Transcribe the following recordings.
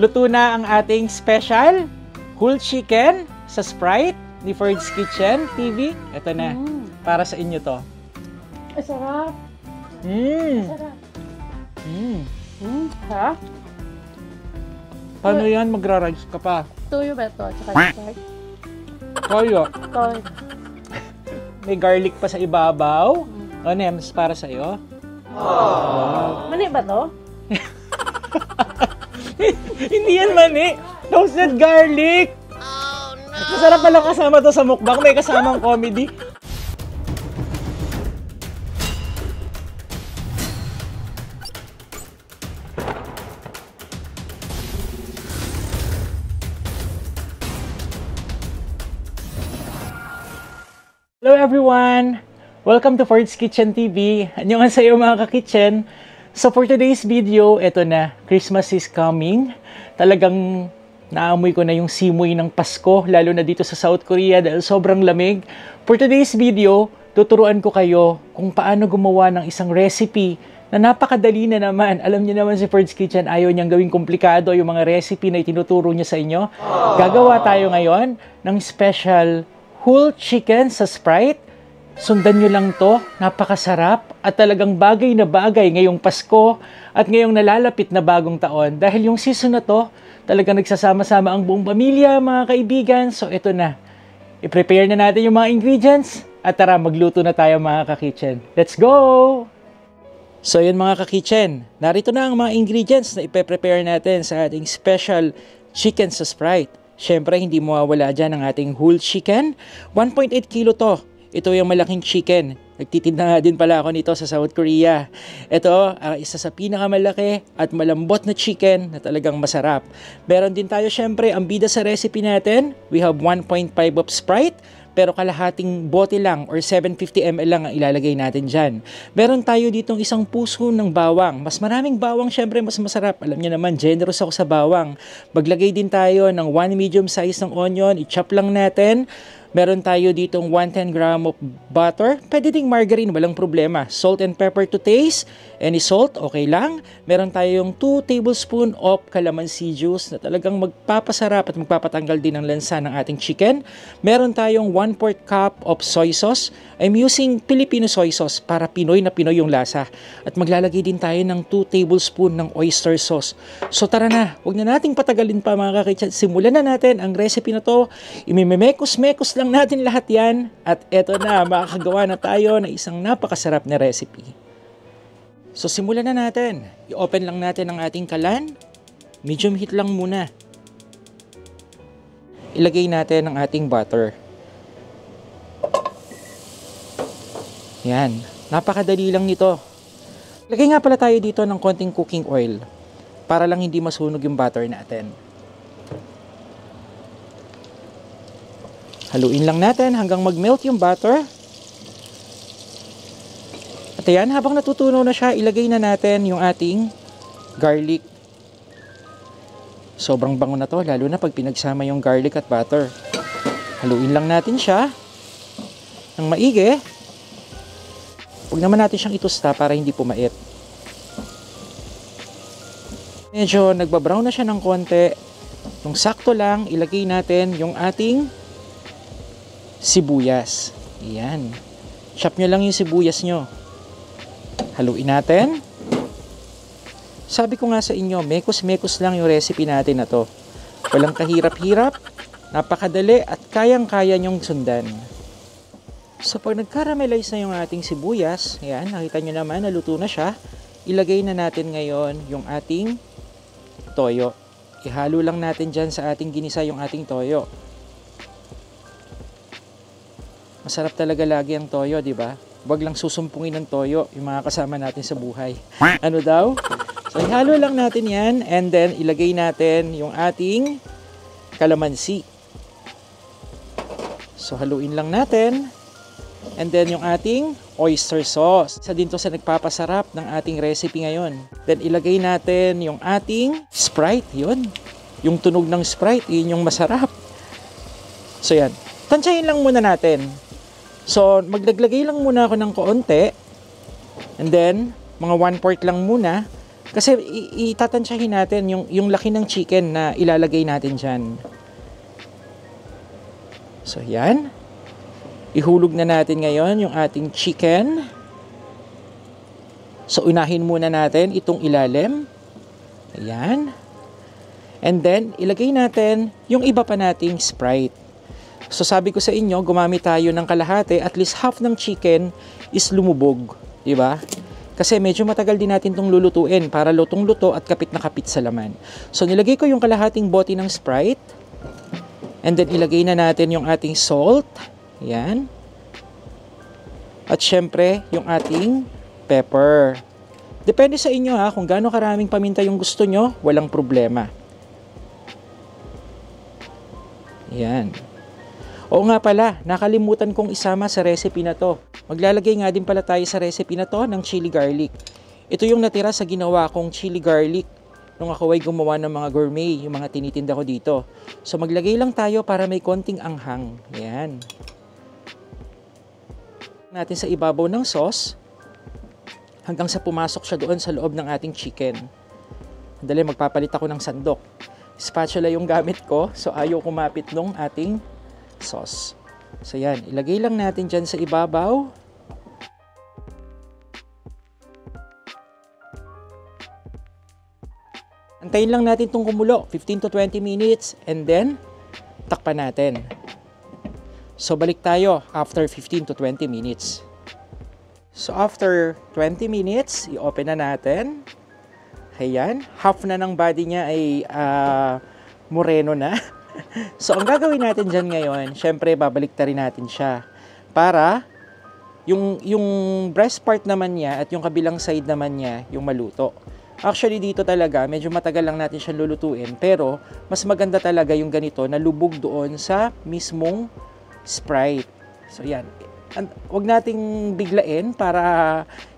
luto na ang ating special whole chicken sa Sprite ni Ford's Kitchen TV. Ito na, para sa inyo to. Ay, sarap. Sarap. Ha? Paano yan? Magra-rice ka pa. Tuyo ba ito? Tsaka Sprite? Toyo. Toyo. May garlic pa sa ibabaw. O, Nems, para sa iyo. Mani ba to? Hindi yan mani. Toasted garlic. Oh, no. Masarap palang kasama to sa mukbang. May kasamang comedy. Hello everyone! Welcome to Ford's Kitchen TV. Annyeonghaseyo mga ka-kitchen. So for today's video, eto na, Christmas is coming. Talagang naamoy ko na yung simoy ng Pasko, lalo na dito sa South Korea dahil sobrang lamig. For today's video, tuturuan ko kayo kung paano gumawa ng isang recipe na napakadali na naman. Alam niyo naman si Ford's Kitchen, ayaw niyang gawing komplikado yung mga recipe na itinuturo niya sa inyo. Gagawa tayo ngayon ng special whole chicken sa Sprite. Sundan nyo lang to, napakasarap at talagang bagay na bagay ngayong Pasko at ngayong nalalapit na bagong taon. Dahil yung season na to, talagang nagsasama-sama ang buong pamilya, mga kaibigan. So ito na, i-prepare na natin yung mga ingredients at tara, magluto na tayo mga ka-kitchen. Let's go! So yun mga ka-kitchen, narito na ang mga ingredients na ipe-prepare natin sa ating special chicken sa Sprite. Siyempre, hindi mawawala dyan ang ating whole chicken. 1.8 kilo to. Ito yung malaking chicken. Nagtitinda nga din pala ako nito sa South Korea. Ito, isa sa pinakamalaki at malambot na chicken na talagang masarap. Meron din tayo siyempre, ang bida sa recipe natin. We have 1.5 of Sprite. Pero kalahating bote lang or 750 ml lang ang ilalagay natin dyan. Meron tayo ditong isang puso ng bawang. Mas maraming bawang, syempre mas masarap. Alam niyo naman, generous ako sa bawang. Maglagay din tayo ng 1 medium size ng onion. I-chop lang natin. Meron tayo ditong 110 gram of butter. Pwede ding margarine, walang problema. Salt and pepper to taste. Any salt, okay lang. Meron tayong 2 tablespoon of calamansi juice na talagang magpapasarap at magpapatanggal din ng lansa ng ating chicken. Meron tayong 1/4 cup of soy sauce. I'm using Filipino soy sauce para Pinoy na Pinoy yung lasa. At maglalagay din tayo ng 2 tablespoon ng oyster sauce. So tara na, huwag na nating patagalin pa mga kakitsan. Simulan na natin ang recipe na to. Imimemekos-mekos lang natin lahat yan. At eto na, makakagawa na tayo ng isang napakasarap na recipe. So simulan na natin. I-open lang natin ang ating kalan. Medium heat lang muna. Ilagay natin ang ating butter. Yan. Napakadali lang nito. Lagay nga pala tayo dito ng konting cooking oil para lang hindi masunog yung butter natin. Haluin lang natin hanggang mag-melt yung butter. At ayan, habang natutunaw na siya, ilagay na natin yung ating garlic. Sobrang bango na to, lalo na pag pinagsama yung garlic at butter. Haluin lang natin siya ng maigi. Huwag naman natin siyang itusta para hindi pumait. Medyo nagbabrown na siya ng konti. Nung sakto lang, ilagay natin yung ating sibuyas. Ayan. Chop nyo lang yung sibuyas nyo. Haluin natin. Sabi ko nga sa inyo, mekos-mekos lang yung recipe natin na to. Walang kahirap-hirap, napakadali at kayang-kaya nyong sundan. So pag nag-caramelize na yung ating sibuyas, ayan, nakita nyo naman, naluto na siya. Ilagay na natin ngayon yung ating toyo. Ihalo lang natin dyan sa ating ginisa yung ating toyo. Masarap talaga lagi ang toyo, di ba? Huwag lang susumpungin ng toyo yung mga kasama natin sa buhay. Ano daw? So, ihalo lang natin yan and then ilagay natin yung ating kalamansi. So, haluin lang natin. And then yung ating oyster sauce. Isa din to sa nagpapasarap ng ating recipe ngayon. Then ilagay natin yung ating Sprite. Yun. Yung tunog ng Sprite, yun yung masarap. So yan. Tansyahin lang muna natin. So maglaglagay lang muna ako ng kaunti. And then mga 1/4 lang muna. Kasi itatansyahin natin yung laki ng chicken na ilalagay natin dyan. So, yan. Ihulog na natin ngayon yung ating chicken. So, unahin muna natin itong ilalim. Ayan. And then, ilagay natin yung iba pa nating Sprite. So, sabi ko sa inyo, gumamit tayo ng kalahati. At least half ng chicken is lumubog. Diba? Kasi medyo matagal din natin itong lulutuin para lutong-luto at kapit na kapit sa laman. So, nilagay ko yung kalahating bote ng Sprite. And then, ilagay na natin yung ating salt. Ayan. At syempre, yung ating pepper. Depende sa inyo ha, kung gaano karaming paminta yung gusto nyo, walang problema. Ayan. Oo nga pala, nakalimutan kong isama sa recipe na to. Maglalagay nga din pala tayo sa recipe na to ng chili garlic. Ito yung natira sa ginawa kong chili garlic nung ako ay gumawa ng mga gourmet, yung mga tinitinda ko dito. So maglagay lang tayo para may konting anghang. Ayan. Natin sa ibabaw ng sauce hanggang sa pumasok siya doon sa loob ng ating chicken. Dali, magpapalit ako ng sandok. Spatula yung gamit ko, so ayaw kumapit nung ating sauce. So yan, ilagay lang natin dyan sa ibabaw. Antayin lang natin itong kumulo, 15 to 20 minutes, and then takpan natin. So, balik tayo after 15 to 20 minutes. So, after 20 minutes, i-open na natin. Ayan. Half na ng body niya ay moreno na. So, ang gagawin natin dyan ngayon, syempre, babalik ta rin natin siya. Para, yung breast part naman niya at yung kabilang side naman niya, yung maluto. Actually, dito talaga, medyo matagal lang natin siya lulutuin. Pero, mas maganda talaga yung ganito na lubog doon sa mismong Sprite. So, yan. Huwag nating biglain para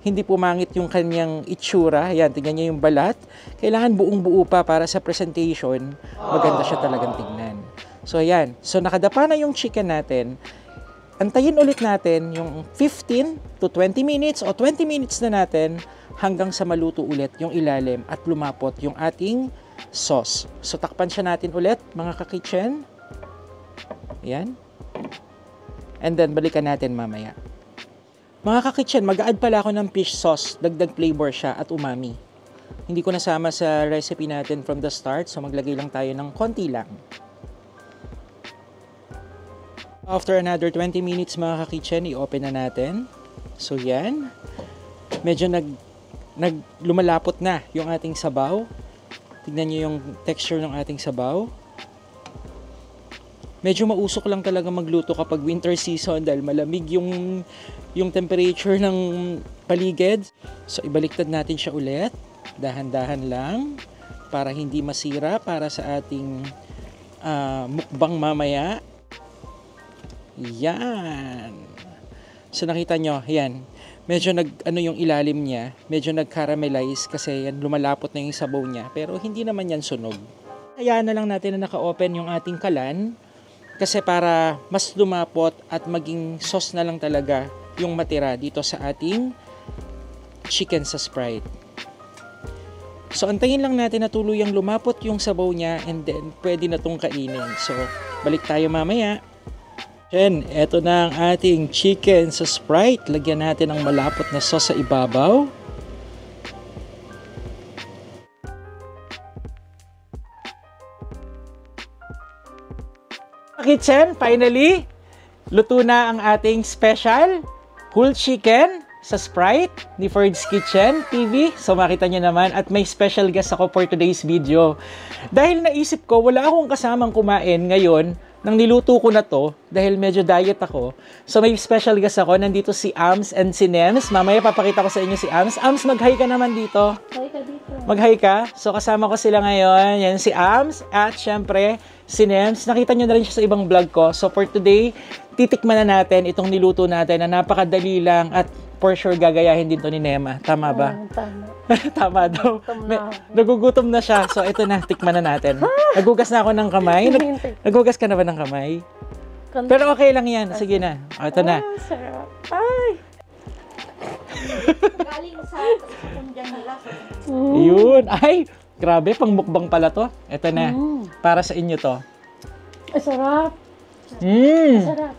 hindi pumangit yung kanyang itsura. Yan, tingnan niyo yung balat. Kailangan buong-buo pa para sa presentation. Maganda siya talagang tingnan. So, yan. So, nakadapa na yung chicken natin. Antayin ulit natin yung 15 to 20 minutes o 20 minutes na natin hanggang sa maluto ulit yung ilalim at lumapot yung ating sauce. So, takpan siya natin ulit, mga ka-kitchen. Yan. And then, balikan natin mamaya. Mga ka-kitchen, mag-a-add pala ako ng fish sauce. Dagdag flavor siya at umami. Hindi ko nasama sa recipe natin from the start. So, maglagay lang tayo ng konti lang. After another 20 minutes, mga ka-kitchen, i-open na natin. So, yan. Medyo lumalapot na yung ating sabaw. Tignan nyo yung texture ng ating sabaw. Medyo mausok lang talaga magluto kapag winter season dahil malamig yung temperature ng paligid. So, ibaliktad natin siya ulit. Dahan-dahan lang para hindi masira para sa ating mukbang mamaya. Yan. So, nakita nyo, yan. Medyo yung ilalim niya, medyo nag-caramelize kasi yan, lumalapot na yung sabaw niya. Pero hindi naman yan sunog. Hayaan na lang natin na naka-open yung ating kalan. Kasi para mas lumapot at maging sauce na lang talaga yung matira dito sa ating chicken sa Sprite. So, antayin lang natin na tuluyang lumapot yung sabaw niya and then pwede na itong kainin. So, balik tayo mamaya. Then, eto na ang ating chicken sa Sprite. Lagyan natin ng malapot na sauce sa ibabaw. Kitchen, finally, luto na ang ating special whole chicken sa Sprite ni Ford's Kitchen TV. So makita nyo naman at may special guest ako for today's video. Dahil naisip ko, wala akong kasamang kumain ngayon nang niluto ko na to dahil medyo diet ako. So may special guest ako. Nandito si Ams and si Nems. Mamaya papakita ko sa inyo si Ams. Ams, mag-hi ka naman dito. Hi ka dito. Mag-hi ka. So kasama ko sila ngayon. Yan si Ams at syempre si Nems. Nakita nyo na rin siya sa ibang vlog ko. So for today, titikman na natin itong niluto natin na napakadali lang at for sure gagayahin din to ni Nema. Tama ba? Tama. Tama daw. Nagugutom na siya. So ito na, tikman na natin. Nagugas na ako ng kamay. Nagugas ka na ba ng kamay? Pero okay lang yan. Sige na. O, ito na. Sarap. Ay! Galing sa punjang nila. Yun. Ay, grabe, pang mukbang pala to. Ito na. Para sa inyo to. Ay, sarap. Sarap.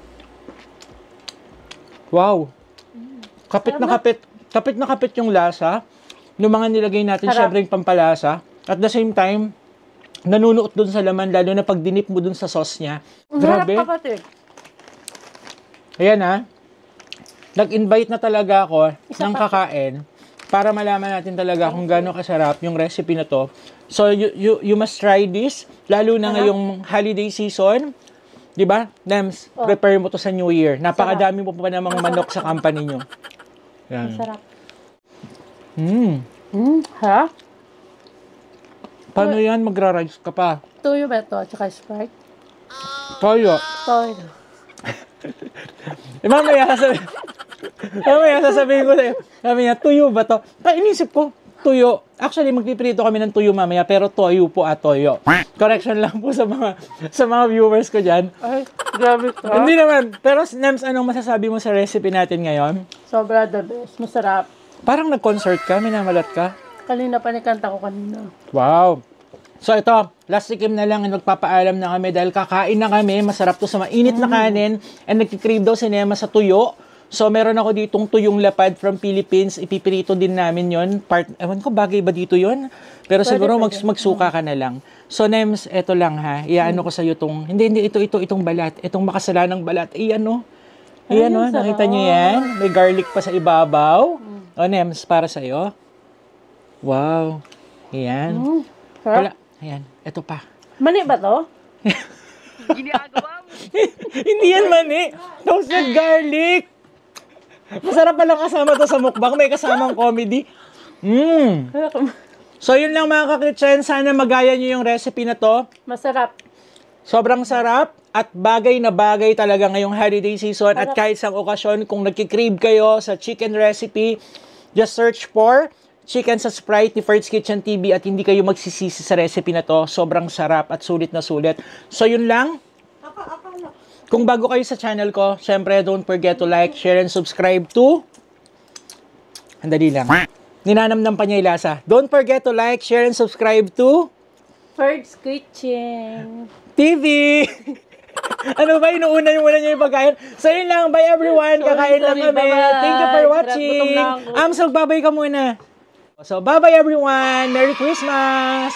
Wow. Kapit na kapit. Kapit na kapit yung lasa. Yung mga nilagay natin, syempre yung pampalasa. At the same time, nanunuot dun sa laman, lalo na pag dinip mo dun sa sauce niya. Grabe. Sarap, kapatid. Ayan ha. Nag-invite na talaga ako ng kakain para malaman natin talaga kung gaano kasarap yung recipe na to. So, you must try this, lalo na ngayong holiday season. Diba? Nems, prepare mo to sa New Year. Napakadami mo pa namang manok sa company nyo. Yan. Sarap. Ha? Paano yan? Magra-rice ka pa. Tuyo ba ito? Tsaka Sprite? Toyo. Tuyo. Mamaya sasabihin ko sa'yo. Sabi niya, tuyo ba to? Inisip ko, tuyo. Actually, magpiprito kami ng tuyo mamaya, pero toyo po toyo. Correction lang po sa mga viewers ko dyan. Ay, grabe to. Hindi naman. Pero, Nems, anong masasabi mo sa recipe natin ngayon? Sobra the best. Masarap. Parang nag-concert ka, minamalat ka. Kanina pa nikanta ko kanina. Wow. So ito, last tikim na lang, nagpapaalam na kami dahil kakain na kami. Masarap to sa mainit na kanin. And nagkikrave daw si Nema sa tuyo. So meron ako ditong tuyong lapad from Philippines. Ipipirito din namin yon. Ewan ko, bagay ba dito yon? Pero siguro magsuka ka na lang. So Nems, eto lang ha. Iyaano ko sa iyo itong, itong balat. Itong makasalanang balat. Iyan nakita niyo yan? May garlic pa sa ibabaw. O Nems, para sa iyo. Wow. Ayan. Wala. Ayan. Ito pa. Mani ba to? Ginagawa mo. Hindi yan mani. Toasted garlic. Masarap palang kasama to sa mukbang. May kasamang comedy. So, yun lang mga kakritsen. Sana magaya nyo yung recipe na to. Masarap. Sobrang sarap. At bagay na bagay talaga ngayong holiday season. At kahit sa okasyon, kung nagkikrave kayo sa chicken recipe, just search for Chicken sa Sprite ni Fert's Kitchen TV at hindi kayo magsisisi sa recipe na to. Sobrang sarap at sulit na sulit. So, yun lang. Kung bago kayo sa channel ko, syempre, don't forget to like, share, and subscribe to... Andali lang. Ninanamnam pa niya yung lasa. Don't forget to like, share, and subscribe to... Fert's Kitchen TV! Ano ba? Inuuna niyo yung pagkain. So, yun lang. Bye, everyone. Kakain lang kami. Bye-bye. Thank you for watching. Gutom na ako. Amsel, babay ka muna. So, bye-bye, everyone. Merry Christmas!